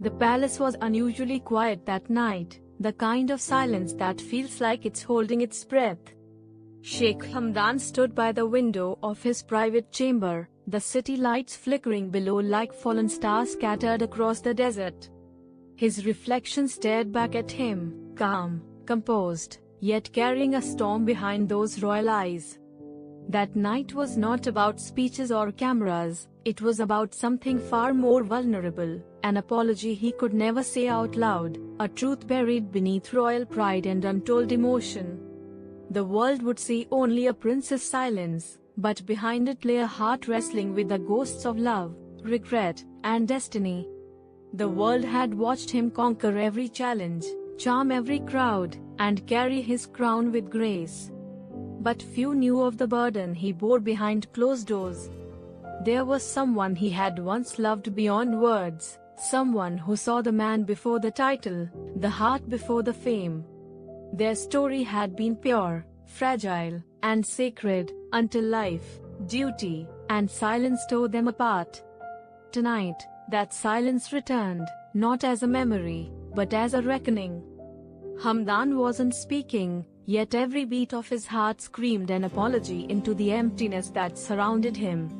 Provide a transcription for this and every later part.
The palace was unusually quiet that night, the kind of silence that feels like it's holding its breath. Sheikh Hamdan stood by the window of his private chamber, the city lights flickering below like fallen stars scattered across the desert. His reflection stared back at him, calm, composed, yet carrying a storm behind those royal eyes. That night was not about speeches or cameras, it was about something far more vulnerable, an apology he could never say out loud, a truth buried beneath royal pride and untold emotion. The world would see only a prince's silence, but behind it lay a heart wrestling with the ghosts of love, regret, and destiny. The world had watched him conquer every challenge, charm every crowd, and carry his crown with grace. But few knew of the burden he bore behind closed doors. There was someone he had once loved beyond words, someone who saw the man before the title, the heart before the fame. Their story had been pure, fragile, and sacred, until life, duty, and silence tore them apart. Tonight, that silence returned, not as a memory, but as a reckoning. Hamdan wasn't speaking, yet every beat of his heart screamed an apology into the emptiness that surrounded him.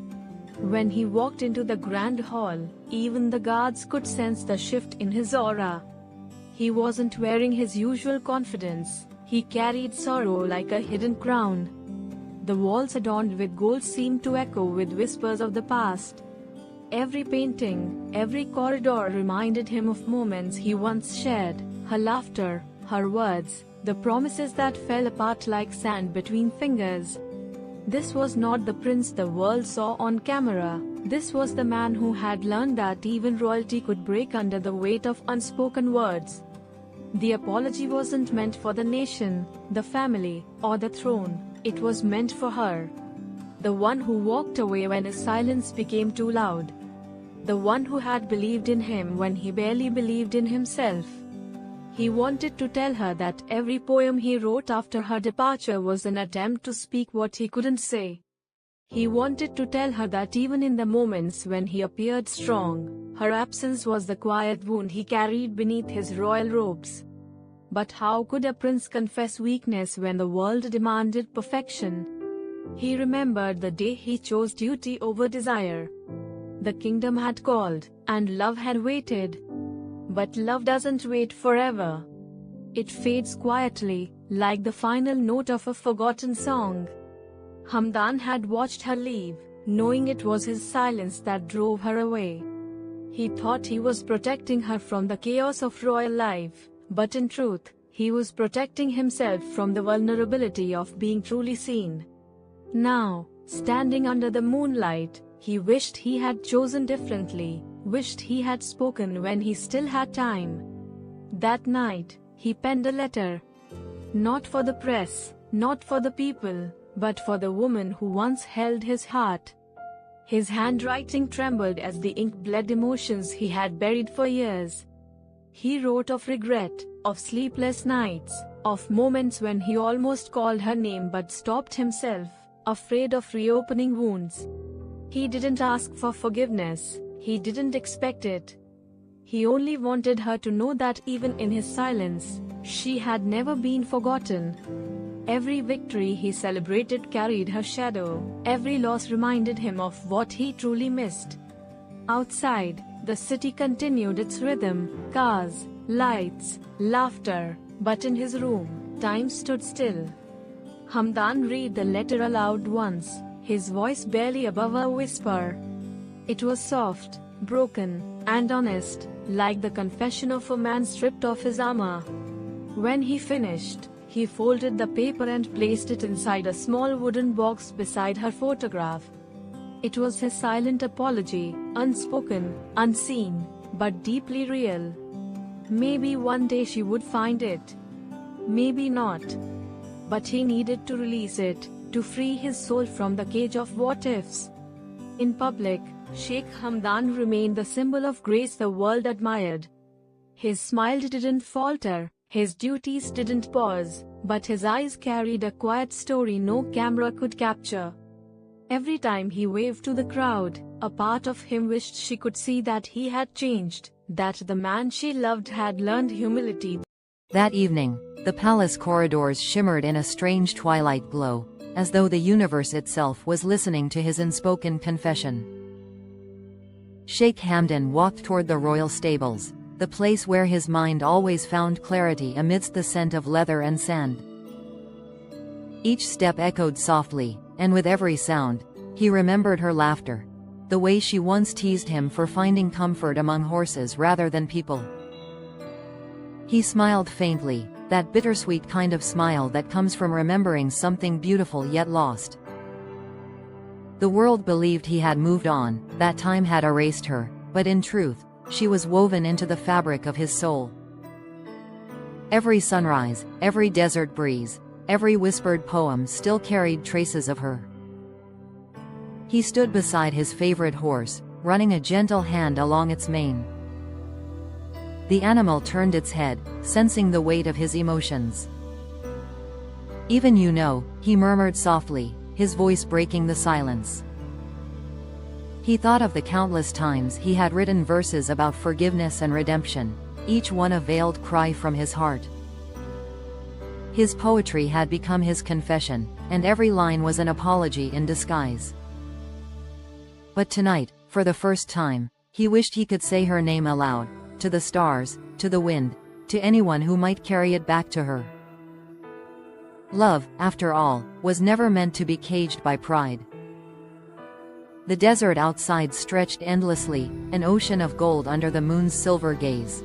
When he walked into the grand hall, even the guards could sense the shift in his aura. He wasn't wearing his usual confidence, he carried sorrow like a hidden crown. The walls adorned with gold seemed to echo with whispers of the past. Every painting, every corridor reminded him of moments he once shared, her laughter, her words, the promises that fell apart like sand between fingers. This was not the prince the world saw on camera, this was the man who had learned that even royalty could break under the weight of unspoken words. The apology wasn't meant for the nation, the family, or the throne, it was meant for her. The one who walked away when his silence became too loud. The one who had believed in him when he barely believed in himself. He wanted to tell her that every poem he wrote after her departure was an attempt to speak what he couldn't say. He wanted to tell her that even in the moments when he appeared strong, her absence was the quiet wound he carried beneath his royal robes. But how could a prince confess weakness when the world demanded perfection? He remembered the day he chose duty over desire. The kingdom had called, and love had waited. But love doesn't wait forever. It fades quietly, like the final note of a forgotten song. Hamdan had watched her leave, knowing it was his silence that drove her away. He thought he was protecting her from the chaos of royal life, but in truth, he was protecting himself from the vulnerability of being truly seen. Now, standing under the moonlight, he wished he had chosen differently, wished he had spoken when he still had time. That night, he penned a letter. Not for the press, not for the people, but for the woman who once held his heart. His handwriting trembled as the ink bled emotions he had buried for years. He wrote of regret, of sleepless nights, of moments when he almost called her name but stopped himself, afraid of reopening wounds. He didn't ask for forgiveness, he didn't expect it. He only wanted her to know that even in his silence, she had never been forgotten. Every victory he celebrated carried her shadow, every loss reminded him of what he truly missed. Outside, the city continued its rhythm, cars, lights, laughter, but in his room, time stood still. Hamdan read the letter aloud once, his voice barely above a whisper. It was soft, broken, and honest, like the confession of a man stripped of his armor. When he finished, he folded the paper and placed it inside a small wooden box beside her photograph. It was his silent apology, unspoken, unseen, but deeply real. Maybe one day she would find it. Maybe not. But he needed to release it, to free his soul from the cage of what-ifs. In public, Sheikh Hamdan remained the symbol of grace the world admired. His smile didn't falter, his duties didn't pause, but his eyes carried a quiet story no camera could capture. Every time he waved to the crowd, a part of him wished she could see that he had changed, that the man she loved had learned humility. That evening, the palace corridors shimmered in a strange twilight glow, as though the universe itself was listening to his unspoken confession. Sheikh Hamdan walked toward the royal stables, the place where his mind always found clarity amidst the scent of leather and sand. Each step echoed softly, and with every sound, he remembered her laughter, the way she once teased him for finding comfort among horses rather than people. He smiled faintly, that bittersweet kind of smile that comes from remembering something beautiful yet lost. The world believed he had moved on, that time had erased her, but in truth, she was woven into the fabric of his soul. Every sunrise, every desert breeze, every whispered poem still carried traces of her. He stood beside his favorite horse, running a gentle hand along its mane. The animal turned its head, sensing the weight of his emotions. "Even you know," he murmured softly, his voice breaking the silence. He thought of the countless times he had written verses about forgiveness and redemption, each one a veiled cry from his heart. His poetry had become his confession, and every line was an apology in disguise. But tonight, for the first time, he wished he could say her name aloud, to the stars, to the wind, to anyone who might carry it back to her. Love, after all, was never meant to be caged by pride. The desert outside stretched endlessly, an ocean of gold under the moon's silver gaze.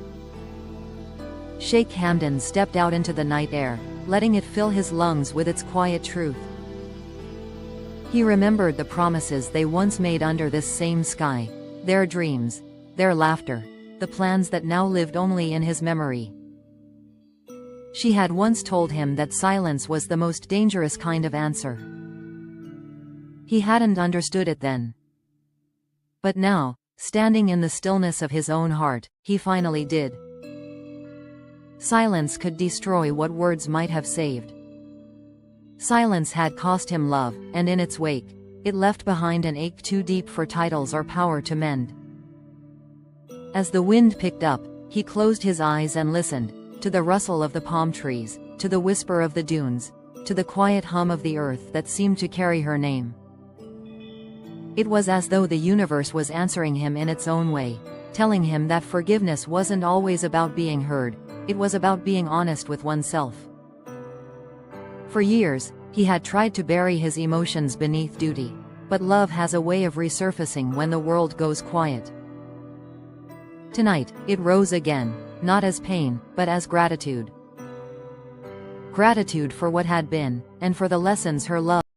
Sheikh Hamdan stepped out into the night air, letting it fill his lungs with its quiet truth. He remembered the promises they once made under this same sky, their dreams, their laughter, the plans that now lived only in his memory. She had once told him that silence was the most dangerous kind of answer. He hadn't understood it then. But now, standing in the stillness of his own heart, he finally did. Silence could destroy what words might have saved. Silence had cost him love, and in its wake, it left behind an ache too deep for titles or power to mend. As the wind picked up, he closed his eyes and listened, to the rustle of the palm trees, to the whisper of the dunes, to the quiet hum of the earth that seemed to carry her name. It was as though the universe was answering him in its own way, telling him that forgiveness wasn't always about being heard, it was about being honest with oneself. For years, he had tried to bury his emotions beneath duty, but love has a way of resurfacing when the world goes quiet. Tonight, it rose again, not as pain, but as gratitude. Gratitude for what had been, and for the lessons her love